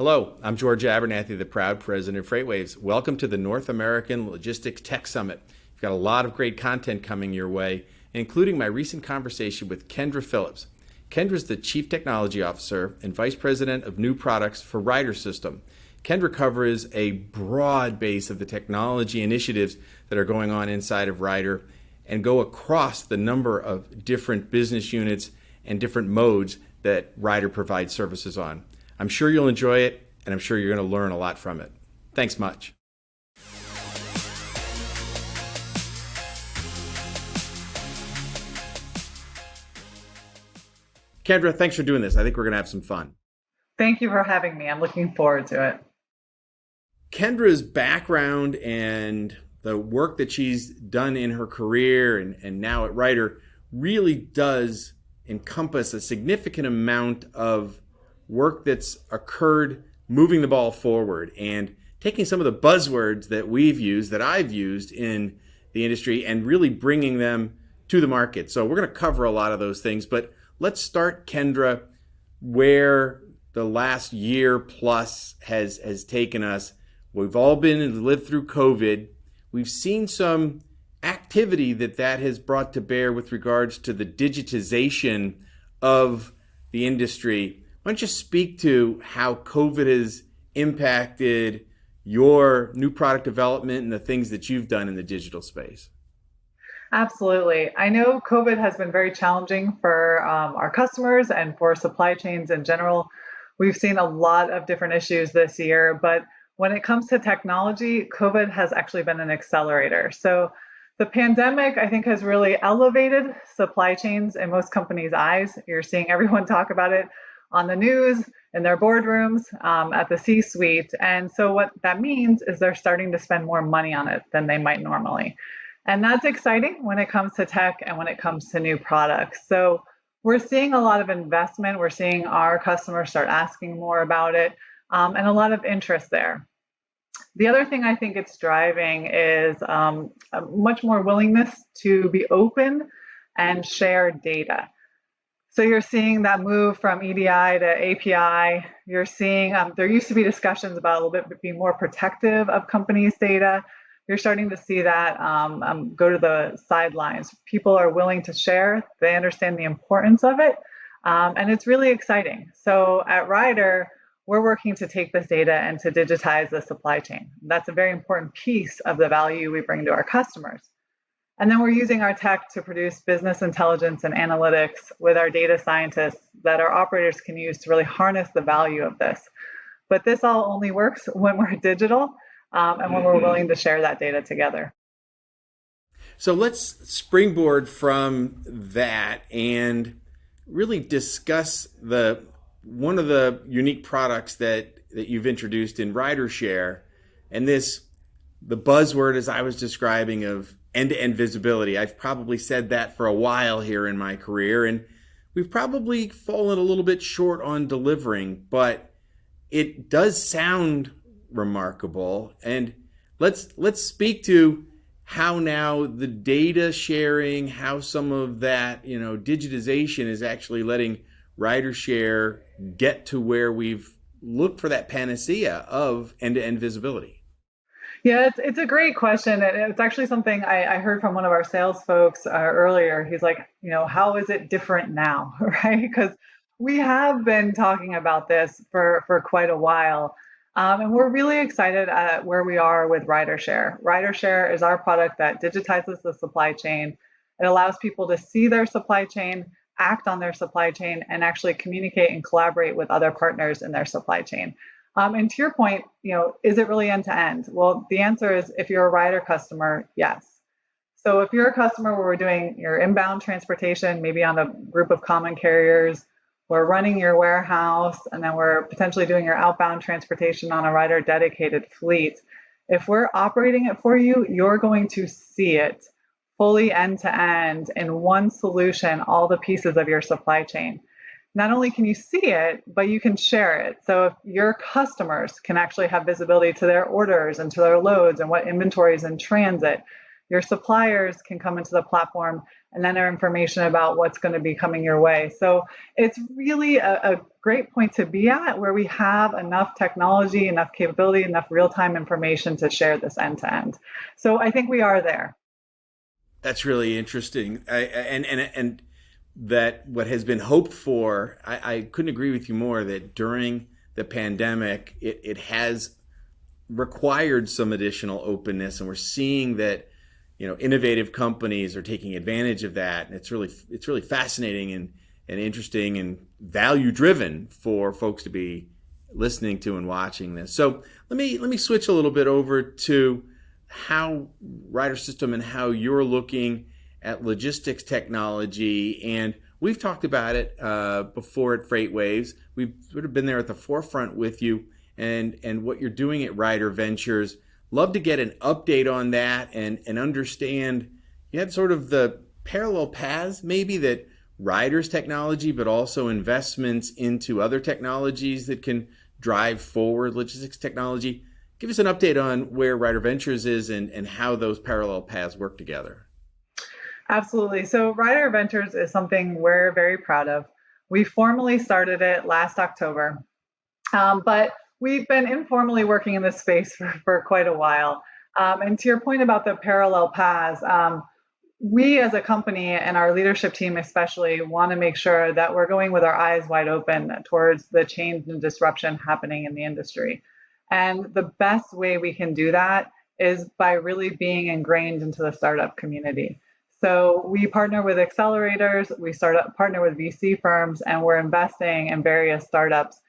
Hello, I'm George Abernathy, the proud president of FreightWaves. Welcome to the North American Logistics Tech Summit. We've got a lot of great content coming your way, including my recent conversation with Kendra Phillips. Kendra is the Chief Technology Officer and Vice President of New Products for Ryder System. Kendra covers a broad base of the technology initiatives that are going on inside of Ryder and go across the number of different business units and different modes that Ryder provides services on. I'm sure you'll enjoy it, and I'm sure you're going to learn a lot from it. Thanks much. Kendra, thanks for doing this. I think we're going to have some fun. Thank you for having me. I'm looking forward to it. Kendra's background and the work that she's done in her career and now at Ryder really does encompass a significant amount of work that's occurred moving the ball forward and taking some of the buzzwords that we've used, that I've used in the industry, and really bringing them to the market. So we're going to cover a lot of those things, but let's start, Kendra, where the last year plus has taken us. We've all been and lived through COVID. We've seen some activity that has brought to bear with regards to the digitization of the industry. Why don't you speak to how COVID has impacted your new product development and the things that you've done in the digital space? Absolutely. I know COVID has been very challenging for our customers and for supply chains in general. We've seen a lot of different issues this year, but when it comes to technology, COVID has actually been an accelerator. So the pandemic, I think, has really elevated supply chains in most companies' eyes. You're seeing everyone talk about it on the news, in their boardrooms, at the C-suite. And so what that means is they're starting to spend more money on it than they might normally. And that's exciting when it comes to tech and when it comes to new products. So we're seeing a lot of investment. We're seeing our customers start asking more about it, and a lot of interest there. The other thing I think it's driving is a much more willingness to be open and share data. So you're seeing that move from EDI to API. You're seeing there used to be discussions about a little bit being more protective of companies' data. You're starting to see that go to the sidelines. People are willing to share. They understand the importance of it, and it's really exciting. So at Ryder, we're working to take this data and to digitize the supply chain. That's a very important piece of the value we bring to our customers. And then we're using our tech to produce business intelligence and analytics with our data scientists that our operators can use to really harness the value of this. But this all only works when we're digital and when we're willing to share that data together. So let's springboard from that and really discuss one of the unique products that you've introduced in RyderShare, and the buzzword, as I was describing, of end-to-end visibility. I've probably said that for a while here in my career, and we've probably fallen a little bit short on delivering, but it does sound remarkable. And let's speak to how now the data sharing, how some of that, digitization is actually letting RyderShare get to where we've looked for that panacea of end-to-end visibility. Yeah, it's a great question. And it's actually something I heard from one of our sales folks earlier. He's like, how is it different now, right? Because we have been talking about this for quite a while. And we're really excited at where we are with RyderShare. RyderShare is our product that digitizes the supply chain. It allows people to see their supply chain, act on their supply chain, and actually communicate and collaborate with other partners in their supply chain. And to your point, is it really end to end? Well, the answer is, if you're a Ryder customer, yes. So if you're a customer where we're doing your inbound transportation, maybe on a group of common carriers, we're running your warehouse, and then we're potentially doing your outbound transportation on a Ryder dedicated fleet. If we're operating it for you, you're going to see it fully end to end in one solution, all the pieces of your supply chain. Not only can you see it, but you can share it. So if your customers can actually have visibility to their orders and to their loads and what inventory is in transit, Your suppliers can come into the platform and enter information about what's going to be coming your way. So it's really a great point to be at where we have enough technology, enough capability, enough real-time information to share this end to end. So I think we are there. That's really interesting. And that what has been hoped for, I couldn't agree with you more that during the pandemic, it has required some additional openness, and we're seeing that innovative companies are taking advantage of that, and it's really fascinating and interesting and value driven for folks to be listening to and watching this. So let me switch a little bit over to how Rider System and how you're looking at logistics technology. And we've talked about it before at FreightWaves. We've sort of been there at the forefront with you and what you're doing at Rider Ventures. Love to get an update on that and understand you have sort of the parallel paths maybe that Rider's technology, but also investments into other technologies that can drive forward logistics technology. Give us an update on where Rider Ventures is and how those parallel paths work together. Absolutely. So Rider Ventures is something we're very proud of. We formally started it last October, but we've been informally working in this space for quite a while. And to your point about the parallel paths, we as a company and our leadership team especially want to make sure that we're going with our eyes wide open towards the change and disruption happening in the industry. And the best way we can do that is by really being ingrained into the startup community. So we partner with accelerators, we partner with VC firms, and we're investing in various startups.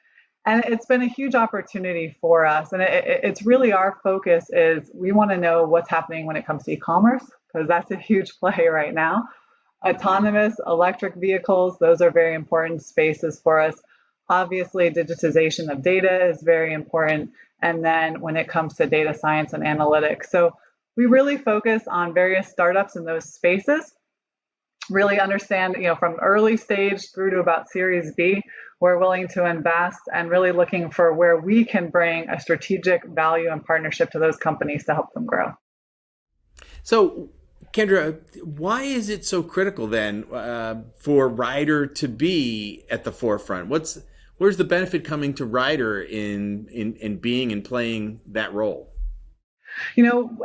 And it's been a huge opportunity for us. And it's really our focus is we want to know what's happening when it comes to e-commerce, because that's a huge play right now. Autonomous electric vehicles, those are very important spaces for us. Obviously, digitization of data is very important. And then when it comes to data science and analytics. So we really focus on various startups in those spaces, really understand, from early stage through to about Series B, we're willing to invest and really looking for where we can bring a strategic value and partnership to those companies to help them grow. So, Kendra, why is it so critical then for Rider to be at the forefront? Where's the benefit coming to Rider in being and playing that role?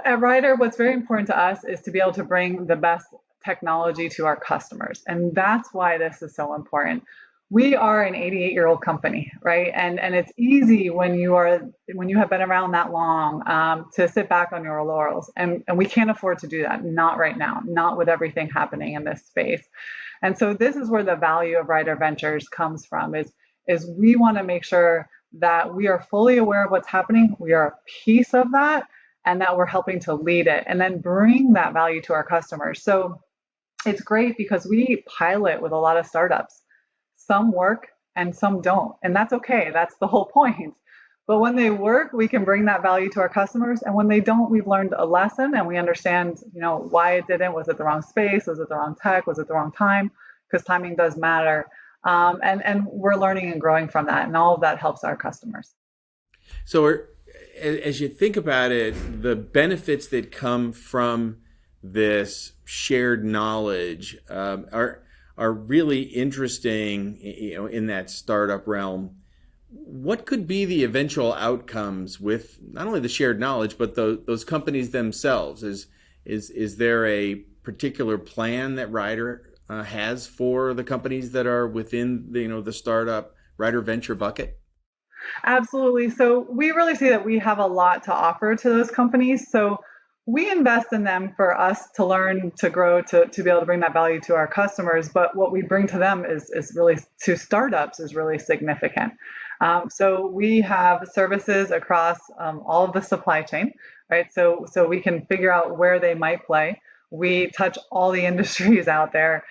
At Rider, what's very important to us is to be able to bring the best technology to our customers. And that's why this is so important. We are an 88-year-old company, right? And it's easy when you have been around that long to sit back on your laurels. And we can't afford to do that. Not right now, not with everything happening in this space. And so this is where the value of Rider Ventures comes from, is we want to make sure that we are fully aware of what's happening. We are a piece of that, and that we're helping to lead it and then bring that value to our customers. So it's great because we pilot with a lot of startups. Some work and some don't, and that's okay. That's the whole point. But when they work, we can bring that value to our customers. And when they don't, we've learned a lesson and we understand, why it didn't. Was it the wrong space? Was it the wrong tech? Was it the wrong time? Because timing does matter. And we're learning and growing from that. And all of that helps our customers. So as you think about it, the benefits that come from this shared knowledge are really interesting, in that startup realm. What could be the eventual outcomes with not only the shared knowledge, but those companies themselves? Is there a particular plan that Rider has for the companies that are within the startup Rider Venture bucket? Absolutely. So we really see that we have a lot to offer to those companies. So we invest in them for us to learn, to grow, to be able to bring that value to our customers. But what we bring to them is really, to startups, is really significant. So we have services across all of the supply chain, right? So we can figure out where they might play. We touch all the industries out there.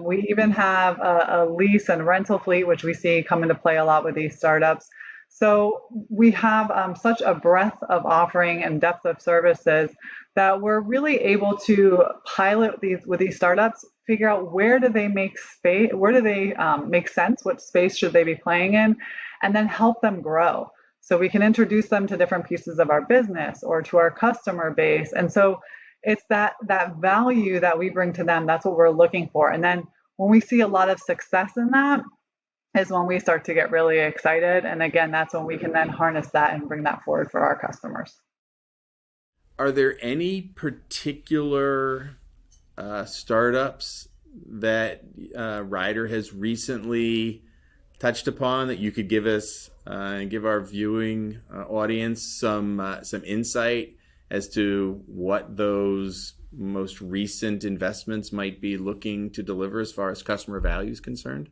We even have a lease and rental fleet, which we see come into play a lot with these startups. So we have such a breadth of offering and depth of services that we're really able to pilot with these startups, figure out where do they make space, where do they make sense, what space should they be playing in, and then help them grow. So we can introduce them to different pieces of our business or to our customer base. And so it's that value that we bring to them. That's what we're looking for. And then when we see a lot of success in that, is when we start to get really excited. And again, that's when we can then harness that and bring that forward for our customers. Are there any particular startups that Ryder has recently touched upon that you could give us and give our viewing audience some insight as to what those most recent investments might be looking to deliver as far as customer value is concerned?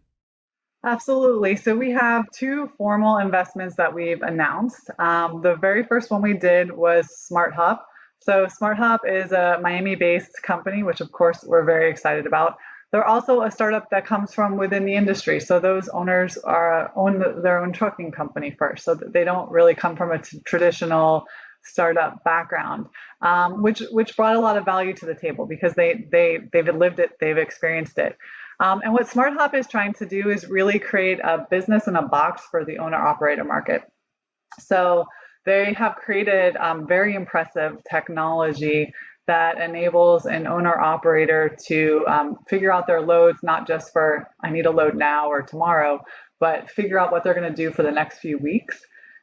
Absolutely. So we have two formal investments that we've announced. The very first one we did was Smart Hub. So Smart Hub is a Miami-based company, which of course we're very excited about. They're also a startup that comes from within the industry. So those owners own their own trucking company first, so that they don't really come from a traditional startup background, which brought a lot of value to the table because they've lived it, they've experienced it. And what Smart Hub is trying to do is really create a business in a box for the owner operator market. So they have created very impressive technology that enables an owner operator to figure out their loads, not just for I need a load now or tomorrow, but figure out what they're going to do for the next few weeks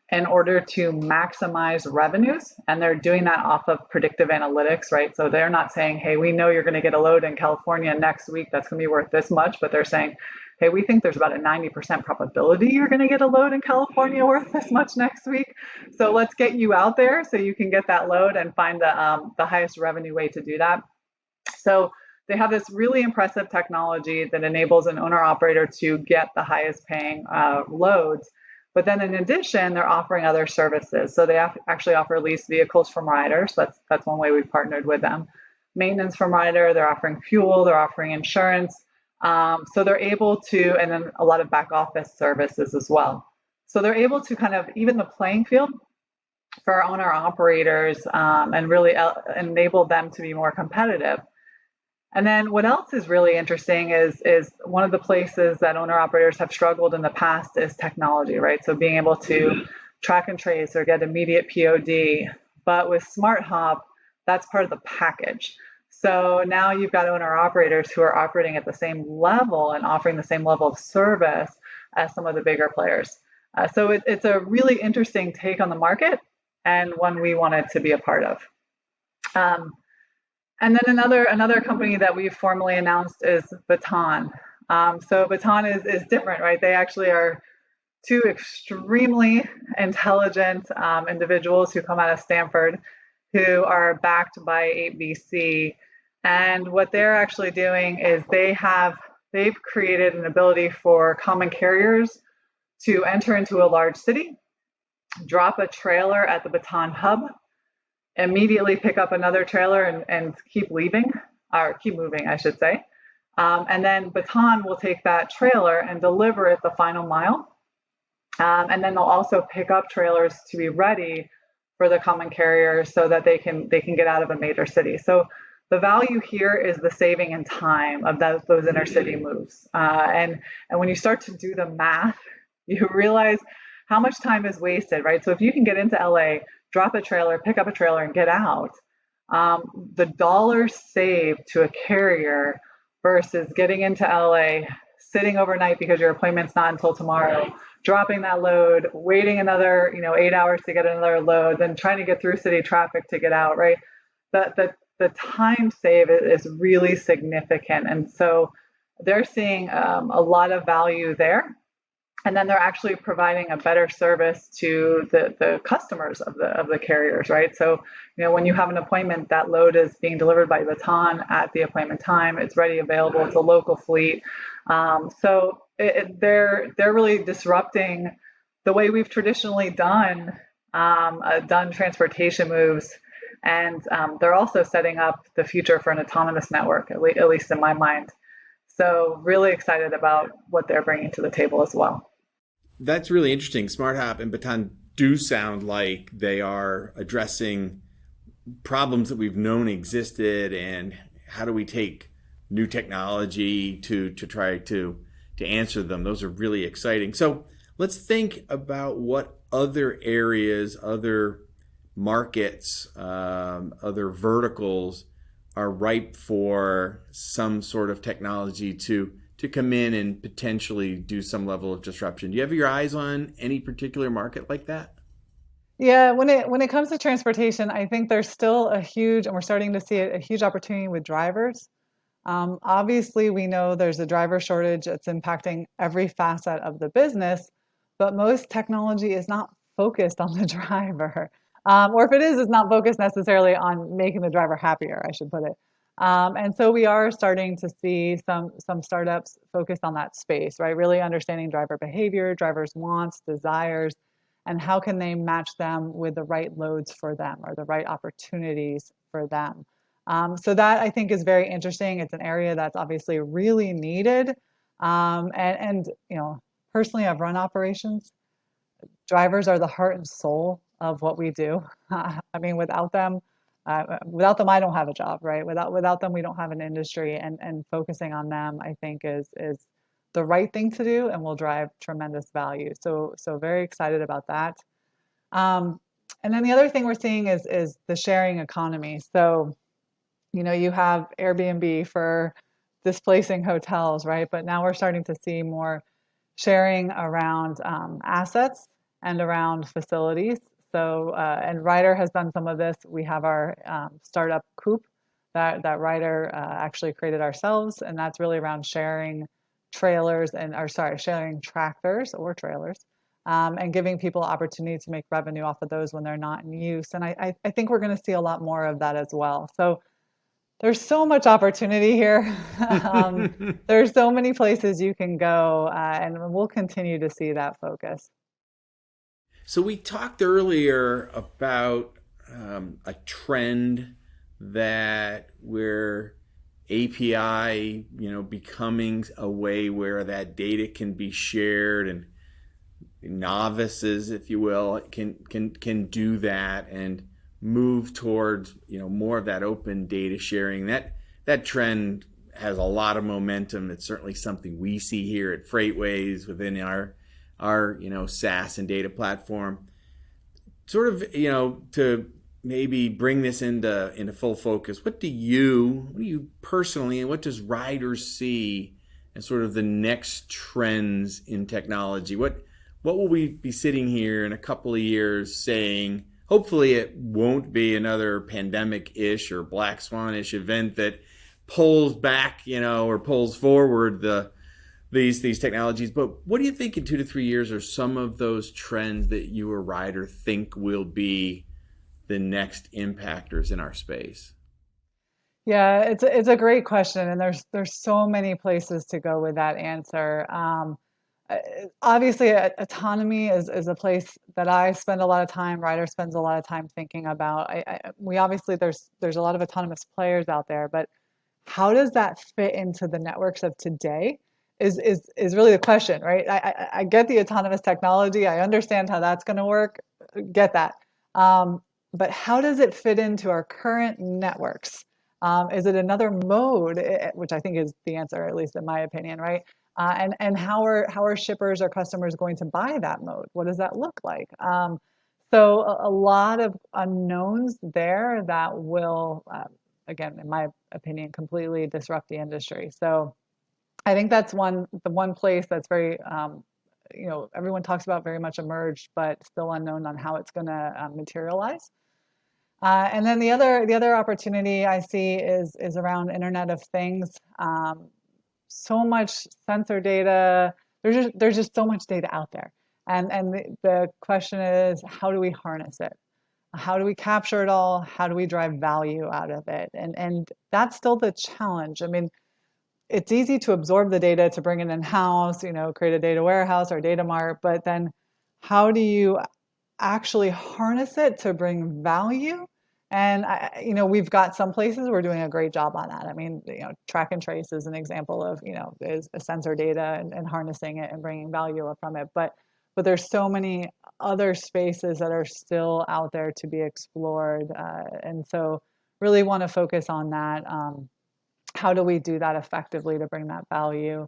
in order to maximize revenues. And they're doing that off of predictive analytics, right? So they're not saying, hey, we know you're going to get a load in California next week that's going to be worth this much, but they're saying, hey, we think there's about a 90% probability you're going to get a load in California worth this much next week. So let's get you out there so you can get that load and find the highest revenue way to do that. So they have this really impressive technology that enables an owner operator to get the highest paying loads. But then in addition, they're offering other services. So they actually offer leased vehicles from riders. That's one way we've partnered with them. Maintenance from rider, they're offering fuel, they're offering insurance. So they're able to, and then a lot of back office services as well. So they're able to kind of even the playing field for owner operators and really enable them to be more competitive. And then what else is really interesting is one of the places that owner operators have struggled in the past is technology, right? So being able to track and trace or get immediate POD. But with Smart Hub, that's part of the package. So now you've got owner operators who are operating at the same level and offering the same level of service as some of the bigger players. So it's a really interesting take on the market and one we wanted to be a part of. And then another company that we've formally announced is Baton. So Baton is different, right? They actually are two extremely intelligent individuals who come out of Stanford who are backed by 8VC. And what they're actually doing is they've created an ability for common carriers to enter into a large city, drop a trailer at the Baton hub, immediately pick up another trailer and keep leaving, or keep moving, I should say. And then Baton will take that trailer and deliver it the final mile. And then they'll also pick up trailers to be ready for the common carriers so that they can get out of a major city. So the value here is the saving in time of those intercity moves. And when you start to do the math, you realize how much time is wasted, right? So if you can get into LA, drop a trailer, pick up a trailer, and get out, the dollars saved to a carrier versus getting into LA, sitting overnight because your appointment's not until tomorrow, dropping that load, waiting another 8 hours to get another load, then trying to get through city traffic to get out, right? The time save is really significant, and so they're seeing a lot of value there. And then they're actually providing a better service to the customers of the carriers, right? So, when you have an appointment, that load is being delivered by Baton at the appointment time. It's ready, available. It's a local fleet. So they're really disrupting the way we've traditionally done transportation moves, and they're also setting up the future for an autonomous network, at least in my mind. So really excited about what they're bringing to the table as well. That's really interesting. Smart Hop and Baton do sound like they are addressing problems that we've known existed, and how do we take new technology to try to answer them. Those are really exciting. So let's think about what other areas, other markets, other verticals are ripe for some sort of technology to come in and potentially do some level of disruption. Do you have your eyes on any particular market like that? Yeah, when it comes to transportation, I think there's still a huge, and we're starting to see a huge opportunity with drivers. Obviously, we know there's a driver shortage that's impacting every facet of the business, but most technology is not focused on the driver. Or if it is, it's not focused necessarily on making the driver happier, I should put it. And so we are starting to see some startups focused on that space, right? Really understanding driver behavior, drivers' wants, desires, and how can they match them with the right loads for them or the right opportunities for them. So that I think is very interesting. It's an area that's obviously really needed. And personally, I've run operations. Drivers are the heart and soul of what we do. I mean, without them, I don't have a job, right? Without them, we don't have an industry. And focusing on them, I think, is the right thing to do and will drive tremendous value. So very excited about that. Um, and then the other thing we're seeing is the sharing economy. So you have Airbnb for displacing hotels, right? But now we're starting to see more sharing around assets and around facilities. So, and Ryder has done some of this. We have our startup Coop that Ryder actually created ourselves, and that's really around sharing trailers or sorry, sharing tractors or trailers. And giving people opportunity to make revenue off of those when they're not in use. And I think we're going to see a lot more of that as well. So there's so much opportunity here. um, there's so many places you can go, and we'll continue to see that focus. So we talked earlier about a trend that where API, becoming a way where that data can be shared, and novices, if you will, can do that and move towards more of that open data sharing. That trend has a lot of momentum. It's certainly something we see here at FreightWaves within our SaaS and data platform. Sort of to maybe bring this into full focus. What do you personally, and what does Ryder see as sort of the next trends in technology? What will we be sitting here in a couple of years saying, hopefully it won't be another pandemic-ish or black swan-ish event that pulls back, or pulls forward these technologies. But what do you think in 2 to 3 years are some of those trends that you or Ryder think will be the next impactors in our space? Yeah, it's a great question, and there's so many places to go with that answer. Uh, Obviously, autonomy is a place that I spend a lot of time. Ryder spends a lot of time thinking about. We obviously there's a lot of autonomous players out there, but how does that fit into the networks of today is really the question, right? I get the autonomous technology. I understand how that's going to work. Get that. Um, but how does it fit into our current networks? Is it another mode, which I think is the answer, at least in my opinion, right? And how are shippers or customers going to buy that mode? What does that look like? So a lot of unknowns there that will, again, in my opinion, completely disrupt the industry. So I think that's the one place that's very, everyone talks about very much emerged, but still unknown on how it's going to materialize. And then the other opportunity I see is around Internet of Things. So much sensor data. There's just so much data out there, and the question is, how do we harness it? How do we capture it all? How do we drive value out of it? And that's still the challenge. I mean, it's easy to absorb the data to bring it in house, create a data warehouse or data mart, but then how do you actually harness it to bring value? And we've got some places we're doing a great job on that. I mean, track and trace is an example of, is sensor data and harnessing it and bringing value from it. But there's so many other spaces that are still out there to be explored, and so really want to focus on that. How do we do that effectively to bring that value?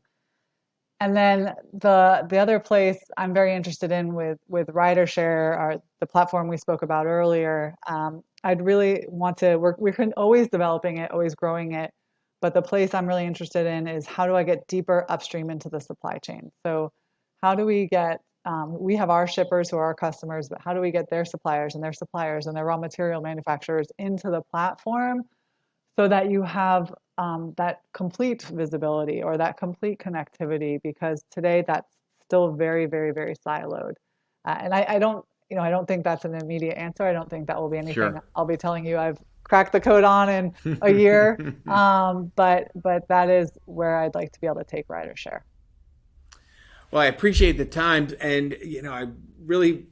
And then the other place I'm very interested in with RiderShare, or the platform we spoke about earlier, I'd really want to work. We're always developing it, always growing it, but the place I'm really interested in is how do I get deeper upstream into the supply chain? So how do we get we have our shippers who are our customers, but how do we get their suppliers and their suppliers and their raw material manufacturers into the platform so that you have that complete visibility or that complete connectivity, because today that's still very, very, very siloed. And I don't, I don't think that's an immediate answer. I don't think that will be anything Sure. I'll be telling you I've cracked the code on in a year. But that is where I'd like to be able to take RiderShare. Well, I appreciate the time, and I really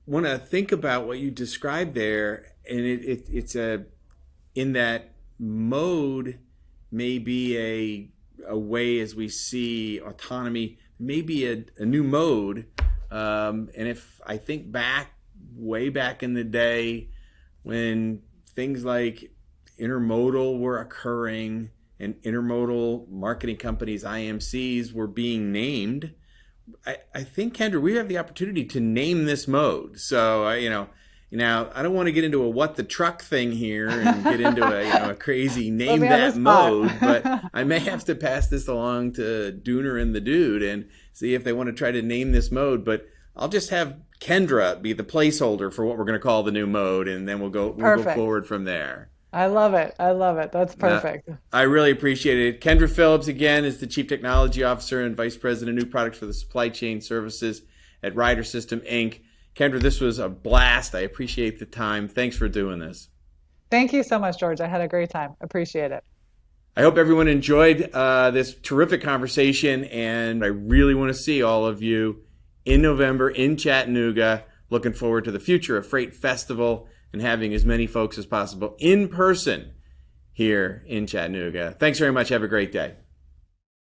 want to think about what you described there, and it's a in that mode may be a way as we see autonomy, maybe a new mode. And if I think back, way back in the day, when things like intermodal were occurring and intermodal marketing companies, IMCs, were being named, I think, Kendra, we have the opportunity to name this mode. So, now I don't want to get into a what the truck thing here and get into a crazy Put name me on the that mode, but spot. I may have to pass this along to Dooner and the Dude and see if they want to try to name this mode. But I'll just have Kendra be the placeholder for what we're going to call the new mode, and then we'll go Perfect. forward from there. I love it. I love it. That's Uh, perfect. I really appreciate it. Kendra Phillips, again, is the Chief Technology Officer and Vice President of New Products for the Supply Chain Services at Ryder System, Inc. Kendra, this was a blast. I appreciate the time. Thanks for doing this. Thank you so much, George. I had a great time. Appreciate it. I hope everyone enjoyed this terrific conversation, and I really want to see all of you in November in Chattanooga. Looking forward to the Future of Freight Festival and having as many folks as possible in person here in Chattanooga. Thanks very much. Have a great day.